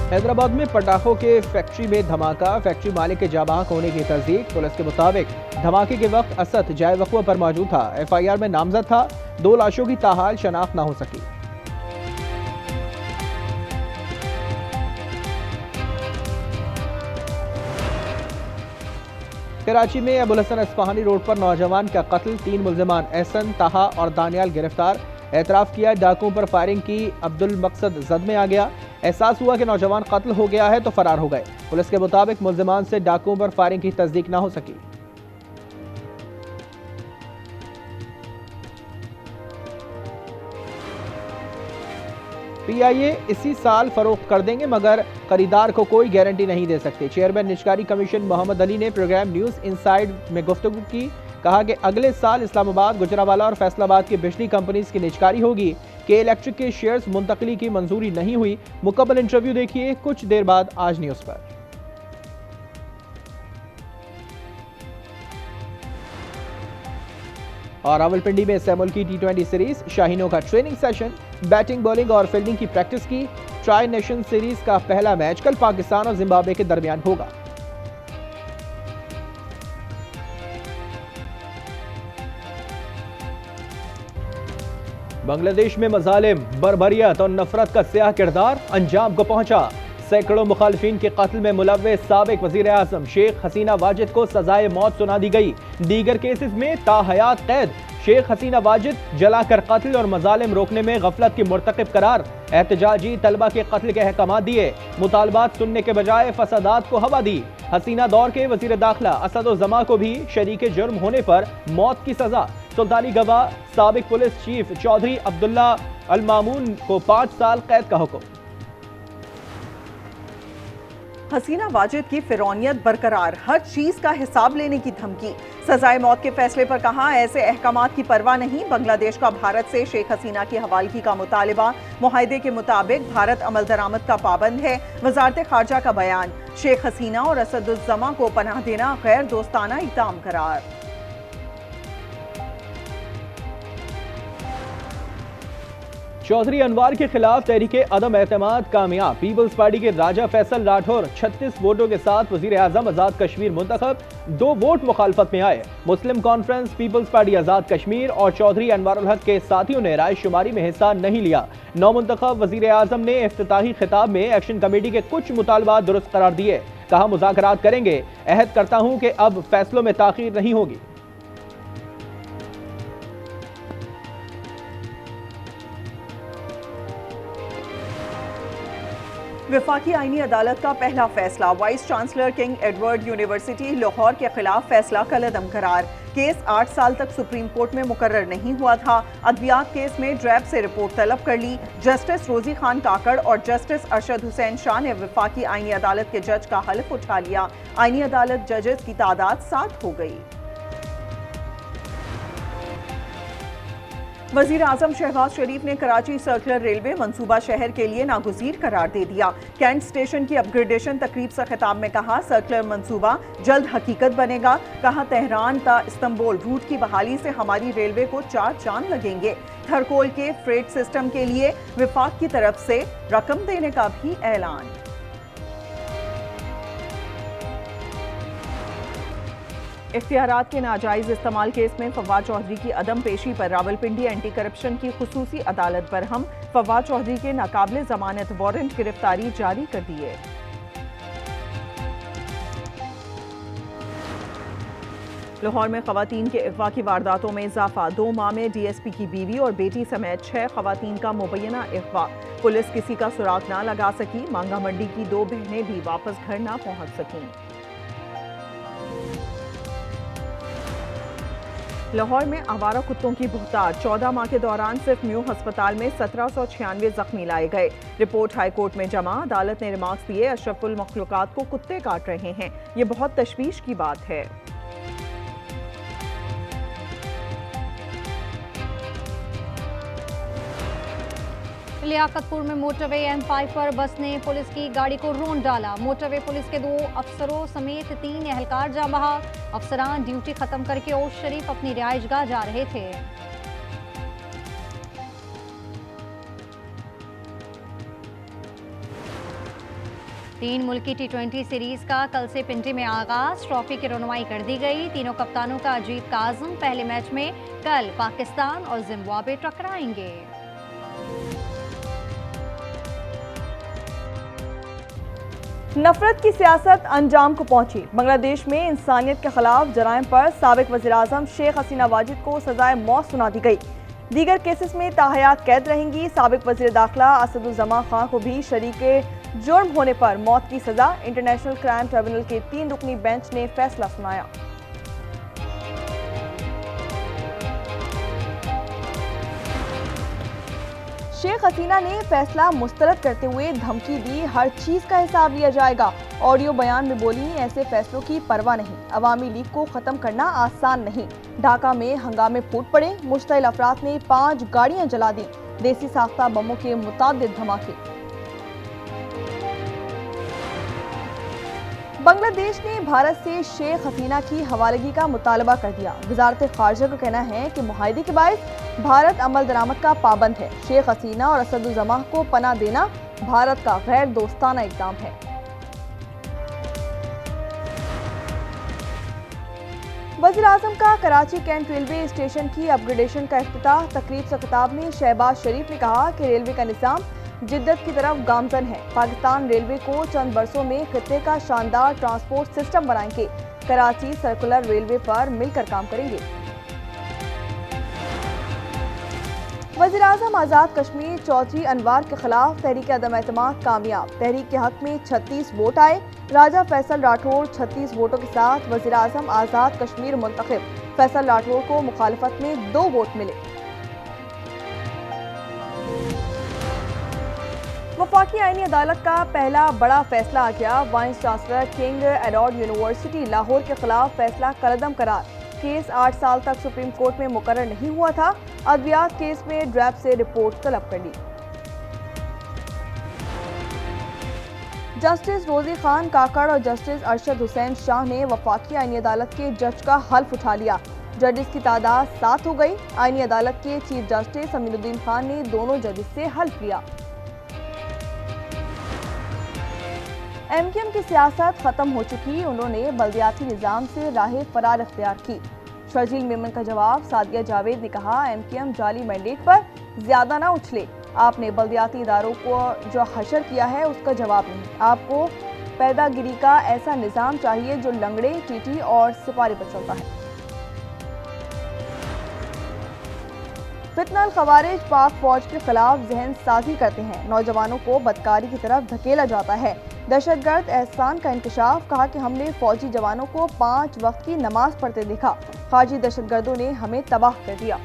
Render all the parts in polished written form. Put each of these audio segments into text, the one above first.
हैदराबाद में पटाखों के फैक्ट्री में धमाका, फैक्ट्री मालिक के जाबाक होने की तस्दीक। पुलिस के मुताबिक धमाके के वक्त असद जाए वक़्फ़ा पर मौजूद था। एफआईआर में नामजद था। 2 लाशों की ताहाल शनाख्त न हो सकी। कराची में अबुल हसन अस्फहानी रोड पर नौजवान का कत्ल, 3 मुल्जिमान एहसन, ताहा और दानियाल गिरफ्तार। एतराफ़ किया डाकुओं पर फायरिंग की, अब्दुल मकसद जद में आ गया। एहसास हुआ कि नौजवान कत्ल हो गया है तो फरार हो गए। पुलिस के मुताबिक मुल्जिमान से डाकुओं पर फायरिंग की तस्दीक न हो सकी। पीआईए इसी साल फरोख्त कर देंगे मगर खरीदार को कोई गारंटी नहीं दे सकते। चेयरमैन निजकारी कमीशन मोहम्मद अली ने प्रोग्राम न्यूज़ इनसाइड में गुफ्तगू की। कहा कि अगले साल इस्लामाबाद, गुजरावाला और फैसलाबाद की बिजली कंपनीज की निजकारी होगी। के इलेक्ट्रिक के शेयर्स मुंतकली की मंजूरी नहीं हुई। मुकम्मल इंटरव्यू देखिए कुछ देर बाद आज न्यूज़ पर। और रावलपिंडी में सैमुअल की T20 सीरीज, शाहीनों का ट्रेनिंग सेशन, बैटिंग, बॉलिंग और फील्डिंग की प्रैक्टिस की। ट्राई नेशन सीरीज का पहला मैच कल पाकिस्तान और जिम्बाब्वे के दरमियान होगा। बांग्लादेश में मजालिम, बर्बरियत और नफरत का स्याह किरदार अंजाम को पहुंचा। सैकड़ों मुखालिफिन के कत्ल में मुलव्वस साबिक वजीर आजम शेख हसीना वाजिद को सजाए मौत सुना दी गई। दीगर केसेस में ताहयात कैद। शेख हसीना वाजिद जलाकर कत्ल और मजालिम रोकने में गफलत की मुर्तकिब करार। एहतजाजी तलबा के कत्ल के अहकाम दिए। मुतालबात सुनने के बजाय फसादात को हवा दी। हसीना दौर के वजीर दाखिला असद-उज़-ज़मा को भी शरीके जुर्म होने पर मौत की सजा। सुल्तानी गवाह साबिक पुलिस चीफ चौधरी अब्दुल्ला अल मामून को 5 साल कैद का हुक्म। हसीना वाजिद की फिरौनियत बरकरार, हर चीज का हिसाब लेने की धमकी। सजाए मौत के फैसले पर कहा, ऐसे अहकामात की परवाह नहीं। बांग्लादेश का भारत से शेख हसीना की हवालगी का मुतालिबा। मुआहदे के मुताबिक भारत अमल दरामद का पाबंद है। वजारत खारजा का बयान, शेख हसीना और असद-उज़-ज़मा को पनाह देना गैर दोस्ताना इक़दाम करार। चौधरी अनवार के खिलाफ तहरीके अदम एतमाद कामयाब। पीपल्स पार्टी के राजा फैसल राठौर 36 वोटों के साथ वजीर आजम आजाद कश्मीर मुंतखब। 2 वोट मुखालफत में आए। मुस्लिम कॉन्फ्रेंस, पीपल्स पार्टी आजाद कश्मीर और चौधरी अनवारुल हक के साथियों ने राय शुमारी में हिस्सा नहीं लिया। नौ मुंतखब वजीर आजम ने इफ्तिताही खिताब में एक्शन कमेटी के कुछ मुतालबात दुरुस्त करार दिए। कहा, मुज़ाकरात करेंगे। अहद करता हूं कि अब फैसलों में ताखीर नहीं होगी। वफाकी आईनी अदालत का पहला फैसला, vice chancellor king Edward university Lahore के खिलाफ फैसला कलअदम करार। केस 8 साल तक सुप्रीम कोर्ट में मुकर्रर नहीं हुआ था। अदवियात केस में ड्रैब से रिपोर्ट तलब कर ली। जस्टिस रोजी खान काकड़ और जस्टिस अरशद हुसैन शाह ने वफाकी आईनी अदालत के जज का हल्फ उठा लिया। आईनी अदालत जजेस की तादाद 7 हो गई। वजीर आजम शहबाज शरीफ ने कराची सर्कुलर रेलवे मंसूबा शहर के लिए नागुज़ीर करार दे दिया। कैंट स्टेशन की अपग्रेडेशन तकरीब से खिताब में कहा, सर्कुलर मंसूबा जल्द हकीकत बनेगा। कहा, तेहरान ता इस्तांबुल रूट की बहाली से हमारी रेलवे को 4 चांद लगेंगे। थरकोल के फ्रेट सिस्टम के लिए विफाक की तरफ से रकम देने का भी ऐलान। इख्तियारात के नाजायज इस्तेमाल केस में फवाद चौधरी की अदम पेशी पर रावलपिंडी एंटी करप्शन की खुसूसी अदालत बरहम। फवाद चौधरी के नाकाबिले जमानत वारंट गिरफ्तारी जारी कर दिए। लाहौर में खवातीन के अगवा की वारदातों में इजाफा। 2 माह में DSP की बीवी और बेटी समेत 6 खवातीन का मुबैना अगवा। पुलिस किसी का सुराग ना लगा सकी। मांगा मंडी की 2 बहनें भी वापस घर ना पहुंच सकीं। लाहौर में आवारा कुत्तों की बहुतार। 14 माह के दौरान सिर्फ न्यू अस्पताल में 1796 जख्मी लाए गए। रिपोर्ट हाईकोर्ट में जमा। अदालत ने रिमार्क्स दिए, अशरफुल मखलूकात को कुत्ते काट रहे हैं। ये बहुत तशवीश की बात है। लियाकतपुर में मोटरवे M5 पर बस ने पुलिस की गाड़ी को रोंद डाला। मोटरवे पुलिस के 2 अफसरों समेत 3 एहलकार जाँ बहक। अफसरान ड्यूटी खत्म करके ओश शरीफ अपनी रिहाइशगाह जा रहे थे। 3 मुल्की T20 सीरीज का कल से पिंडी में आगाज। ट्रॉफी की रनुमाई कर दी गई। तीनों कप्तानों का जीत का आज़म। पहले मैच में कल पाकिस्तान और जिम्बाब्वे टकराएंगे। नफरत की सियासत अंजाम को पहुंची। बांग्लादेश में इंसानियत के खिलाफ जराइम पर साबिक वज़ीर-ए-आज़म शेख हसीना वाजिद को सजाए मौत सुना दी गई। दीगर केसेस में ताहयात कैद रहेंगी। साबिक वज़ीर दाखिला असदुज़्ज़मा खां को भी शरीके जुर्म होने पर मौत की सजा। इंटरनेशनल क्राइम ट्रिब्यूनल के 3 रुकनी बेंच ने फैसला सुनाया। शेख हसीना ने फैसला मुस्तरद करते हुए धमकी दी, हर चीज का हिसाब लिया जाएगा। ऑडियो बयान में बोली, ऐसे फैसलों की परवाह नहीं। अवामी लीग को खत्म करना आसान नहीं। ढाका में हंगामे फूट पड़े। मुश्तइल अफराद ने 5 गाड़ियां जला दी। देसी साख्ता बमों के मुतादिद धमाके। बांग्लादेश ने भारत से शेख हसीना की हवालगी का मुतालबा कर दिया। वजारत खारजा का कहना है कि मुआहदे के बायस भारत अमल दरामद का पाबंद है। शेख हसीना और असदुज़्ज़मा को पनाह देना भारत का गैर दोस्ताना इक़दाम है। वज़ीर-ए-आज़म का कराची कैंट रेलवे स्टेशन की अपग्रेडेशन का इफ्तिताह। तकरीब से खिताब में शहबाज शरीफ ने कहा कि रेलवे का निज़ाम जिद्दत की तरफ गामजन है। पाकिस्तान रेलवे को चंद बरसों में खित्ते का शानदार ट्रांसपोर्ट सिस्टम बनाएंगे। कराची सर्कुलर रेलवे पर मिलकर काम करेंगे। वज़ीर-ए-आज़म आज़ाद कश्मीर चौधरी अनवार के खिलाफ तहरीक अदम एतमाद कामयाब। तहरीक के हक में 36 वोट आए। राजा फैसल राठौर 36 वोटों के साथ वज़ीर-ए-आज़म आज़ाद कश्मीर मुंतखब। फैसल राठौर को मुखालफत में 2 वोट मिले। वफाकी आईनी अदालत का पहला बड़ा फैसला आ गया। Vice chancellor king Edward university Lahore के खिलाफ फैसला कलअदम करार। केस 8 साल तक सुप्रीम कोर्ट में मुकर्रर नहीं हुआ था। अदवियात केस में ड्रैब से रिपोर्ट तलब कर ली। जस्टिस रोजी खान काकड़ और जस्टिस अरशद हुसैन शाह ने वफाकी आईनी अदालत के जज का हल्फ उठा लिया। जजेस की तादाद 7 हो गई। आईनी अदालत के चीफ जस्टिस अमीनुद्दीन खान ने दोनों जजेस से हल्फ लिया। MKM की सियासत खत्म हो चुकी। उन्होंने बल्दियाती निज़ाम से राह फरार इख्तियार की। शर्जील मेमन का जवाब। सादिया जावेद ने कहा, MKM जाली मैंडेट पर ज्यादा ना उछले। आपने बल्दियाती इदारों को जो हशर किया है उसका जवाब नहीं। आपको पैदागिरी का ऐसा निज़ाम चाहिए जो लंगड़े, टीटी और सिपाही पर चलता है। फितनल खवारिज पाक फौज के खिलाफ जहन साजी करते हैं। नौजवानों को बदकारी की तरफ धकेला जाता है। दहशतगर्द एहसान का इंकशाफ। कहा कि हमने फौजी जवानों को 5 वक्त की नमाज पढ़ते देखा। खारजी दहशतगर्दों ने हमें तबाह कर दिया।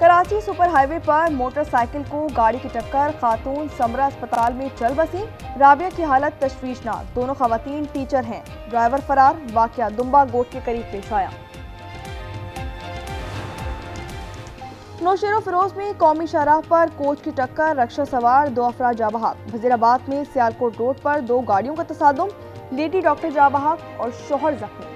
कराची सुपर हाईवे पर मोटरसाइकिल को गाड़ी की टक्कर। खातून समरा अस्पताल में चल बसी। राबिया की हालत तशवीशनाक। दोनों खवातीन टीचर हैं। ड्राइवर फरार। वाकया दुम्बा गोट के करीब पेश आया। नौशेरो फिरोज में कौमी शाहराह पर कोच की टक्कर। रक्षा सवार 2 अफराद जाँ बहक। वजीराबाद में सियालकोट रोड पर 2 गाड़ियों का तसादुम। लेडी डॉक्टर जाँ बहक और शोहर जख्मी।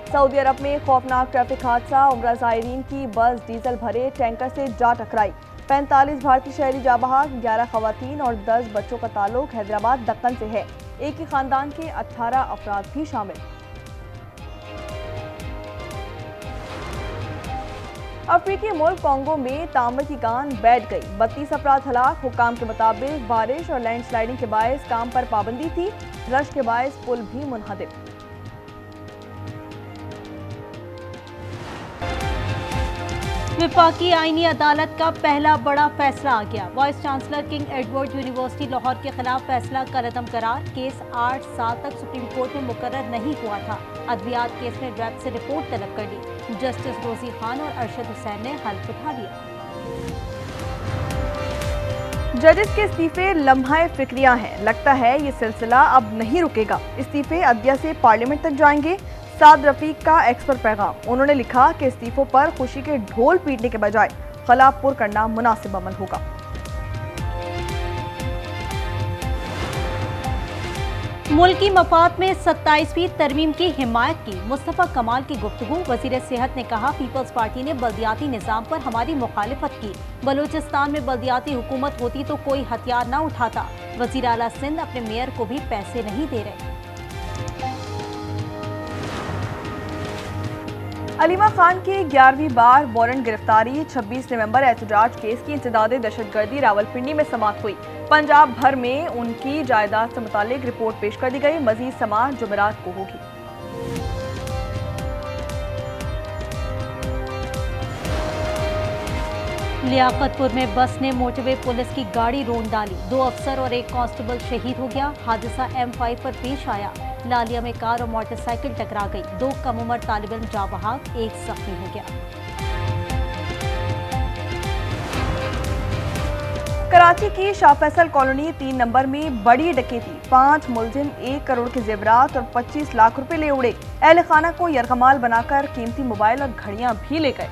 सऊदी अरब में खौफनाक ट्रैफिक हादसा। उम्रा ज़ायरीन की बस डीजल भरे टैंकर से जा टकराई। 45 भारतीय शहरी जाँ बहक। 11 खवातीन और 10 बच्चों का ताल्लुक हैदराबाद दक्कन से है। एक ही खानदान के 18 अफराद भी शामिल। अफ्रीकी मुल्क कांगो में तांबे की कान बैठ गई। 32 अफराद हलाक। हुकाम के मुताबिक बारिश और लैंडस्लाइडिंग के बायस काम पर पाबंदी थी। रश के बायस पुल भी मुनहदिम। वफाकी आईनी अदालत का पहला बड़ा फैसला आ गया। Vice chancellor king Edward university Lahore के खिलाफ फैसला कलअदम करार। केस 8 साल तक सुप्रीम कोर्ट में मुकर्रर नहीं हुआ था। अदवियात केस में ड्रैब से रिपोर्ट तलब कर ली। जस्टिस रोजी खान और अरशद हुसैन ने हल्फ उठा लिया। जजेस के इस्तीफे लम्हा फिक्रिया हैं। लगता है ये सिलसिला अब नहीं रुकेगा। इस्तीफे अदलिया से पार्लियामेंट तक जाएंगे। साद रफीक का एक्स पर पैगाम। उन्होंने लिखा कि इस्तीफों पर खुशी के ढोल पीटने के बजाय खला पुर करना मुनासिब अमल होगा। मुल्की मफाद में 27वीं तरमीम की हिमायत की। मुस्तफा कमाल की गुफ्तगू। वज़ीर सेहत ने कहा, पीपल्स पार्टी ने बल्दियाती निज़ाम पर हमारी मुखालिफत की। बलूचिस्तान में बल्दियाती हुकूमत होती तो कोई हथियार न उठाता। वज़ीर आला सिंध अपने मेयर को भी पैसे नहीं दे रहे। अलीमा खान की 11वीं बार वारंट गिरफ्तारी। 26 नवंबर एहतजाज केस की इंसदाद दहशतगर्दी रावलपिंडी में समाअत हुई। पंजाब भर में उनकी जायदाद से मुतालिक रिपोर्ट पेश कर दी गई। मजीद समाअत जुमेरात को होगी। लियाकतपुर में बस ने मोटरवे पुलिस की गाड़ी रोन डाली। 2 अफसर और 1 कांस्टेबल शहीद हो गया। हादसा M5 पर पेश आया। लालिया में कार और मोटरसाइकिल टकरा गई। 2 कम उम्र तालिब इल्म जाँ बहक, 1 जख्मी हो गया। कराची की शाह फैसल कॉलोनी 3 नंबर में बड़ी डकैती। 5 मुलजिम 1 करोड़ के जेवरात और 25 लाख रुपए ले उड़े। अहले खाना को यरगमाल बनाकर कीमती मोबाइल और घड़ियां भी ले गए।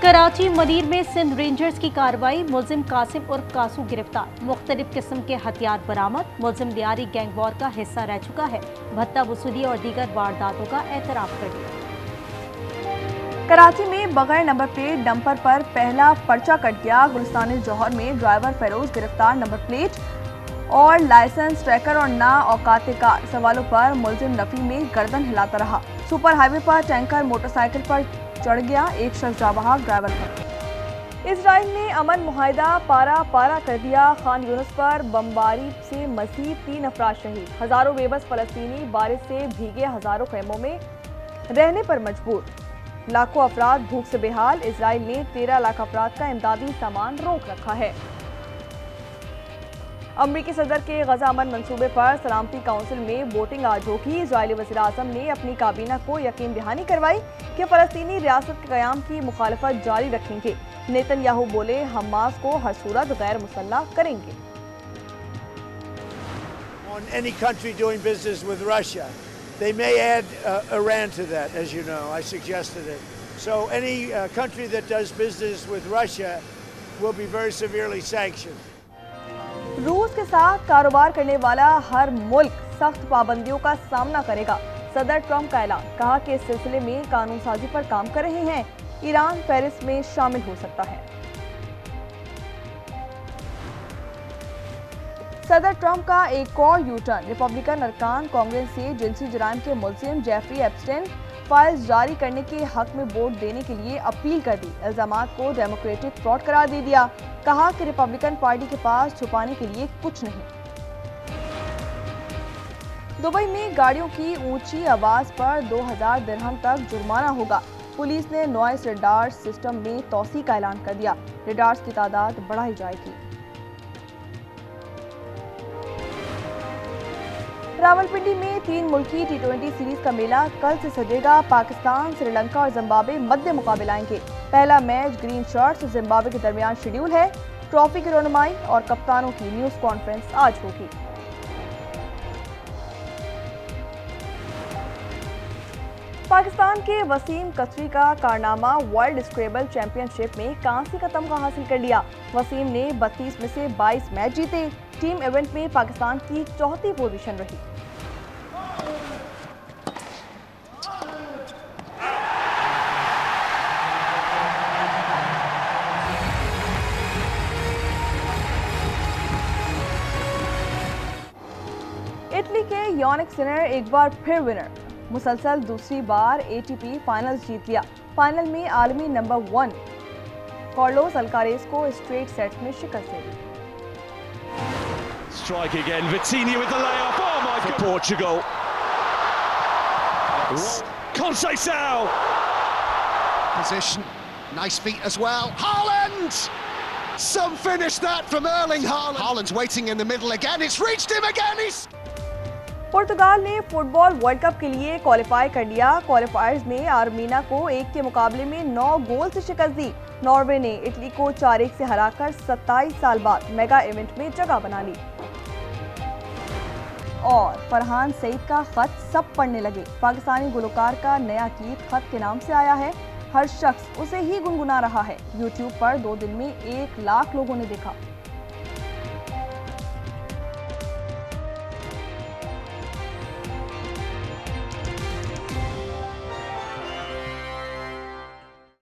कराची मनीर में सिंध रेंजर्स की कार्रवाई। मुलजिम कासिम उर्फ कासू गिरफ्तार। मुख्तलिफ किस्म के हथियार बरामद। मुलजिम लियारी गैंग वॉर का हिस्सा रह चुका है। भत्ता वसूली और दीगर वारदातों का एतराफ कर दिया। कराची में बगैर नंबर प्लेट डंपर पर पहला पर्चा कट गया। गुलिस्तान जौहर में ड्राइवर फेरोज गिरफ्तार। नंबर प्लेट और लाइसेंस ट्रैकर और ना औकात कार सवालों पर मुलजिम नफी में गर्दन हिलाता रहा। सुपर हाईवे पर टैंकर मोटरसाइकिल पर चढ़ गया। 1 शख्स जाँ बहक, ड्राइवर पर। इजराइल ने अमन मुआहिदा पारा कर दिया। खान यूनुस पर बमबारी से मजीद 3 अफराद शहीद। हजारों बेबस फलस्तीनी बारिश से भीगे हजारों खैमों में रहने पर मजबूर। लाखों अफराद भूख से बेहाल। इजराइल ने 13 लाख अफराद का इमदादी सामान रोक रखा है। अमरीकी सदर के गजा अमन मंसूबे पर सलामती काउंसिल में वोटिंग आज होगी। इजरायली वज़ीर आज़म ने अपनी काबीना को यकीन दहानी करवाई कि फ़लस्तीनी रियासत के क़याम की मुखालफत जारी रखेंगे। नेतन्याहू बोले, हमास को हर सूरत गैर मुसल्लह करेंगे। On any country doing business with Russia, they may add Iran to that, as you know. I suggested it. So any country that does business with Russia will be very severely sanctioned. रूस के साथ कारोबार करने वाला हर मुल्क सख्त पाबंदियों का सामना करेगा। सदर ट्रंप का ऐलान। कहा कि इस सिलसिले में कानून साजी पर काम कर रहे हैं। ईरान पेरिस में शामिल हो सकता है। सदर ट्रंप का एक और यू टर्न। रिपब्लिकन अरकान कांग्रेस से जिनसी जुराइम के मुलजिम जेफरी एप्स्टेन फाइल्स जारी करने के हक में वोट देने के लिए अपील कर दी। इल्जामात को डेमोक्रेटिक फ्रॉड करार दे दिया। कहा कि रिपब्लिकन पार्टी के पास छुपाने के लिए कुछ नहीं। दुबई में गाड़ियों की ऊंची आवाज पर 2000 दिरहम तक जुर्माना होगा। पुलिस ने नॉइस रेडार सिस्टम में तौसी का ऐलान कर दिया। रेडार्स की तादाद बढ़ाई जाएगी। रावलपिंडी में 3 मुल्की T20 सीरीज का मेला कल से सजेगा। पाकिस्तान, श्रीलंका और जिम्बाब्वे मध्य मुकाबले आएंगे। पहला मैच ग्रीन शर्ट्स और जिम्बाब्वे के दरमियान शेड्यूल है। ट्रॉफी की रोनुमाई और कप्तानों की न्यूज कॉन्फ्रेंस आज होगी। पाकिस्तान के वसीम कचरी का कारनामा। वर्ल्ड स्क्रेबल चैंपियनशिप में कांस्य का तमगा हासिल कर लिया। वसीम ने 32 में से 22 मैच जीते। टीम इवेंट में पाकिस्तान की 4थी पोजीशन रही। इटली के यानिक सिनर एक बार फिर विनर। मुसलसल दूसरी बार ATP फाइनल्स जीत लिया। फाइनल में आलमी नंबर 1 कार्लोस अल्कारेज को स्ट्रेट सेट में शिकस्त दी। Strike again, Vitinha with the layup. Oh my God! Portugal. Conceição. Position, nice feet as well. Haaland. Some finish that from Erling Haaland. Haaland's waiting in the middle again. It's reached him again. पुर्तगाल ने football world cup के लिए qualify कर लिया। क्वालिफायर्स ने आर्मीना को 1 के मुकाबले में 9 गोल से शिकस्त दी। नॉर्वे ने इटली को 4-1 से हराकर 27 साल बाद मेगा इवेंट में जगह बना ली। और फरहान सईद का खत सब पढ़ने लगे। पाकिस्तानी गुलकार का नया गीत खत के नाम से आया है। हर शख्स उसे ही गुनगुना रहा है। यूट्यूब पर 2 दिन में 1 लाख लोगों ने देखा।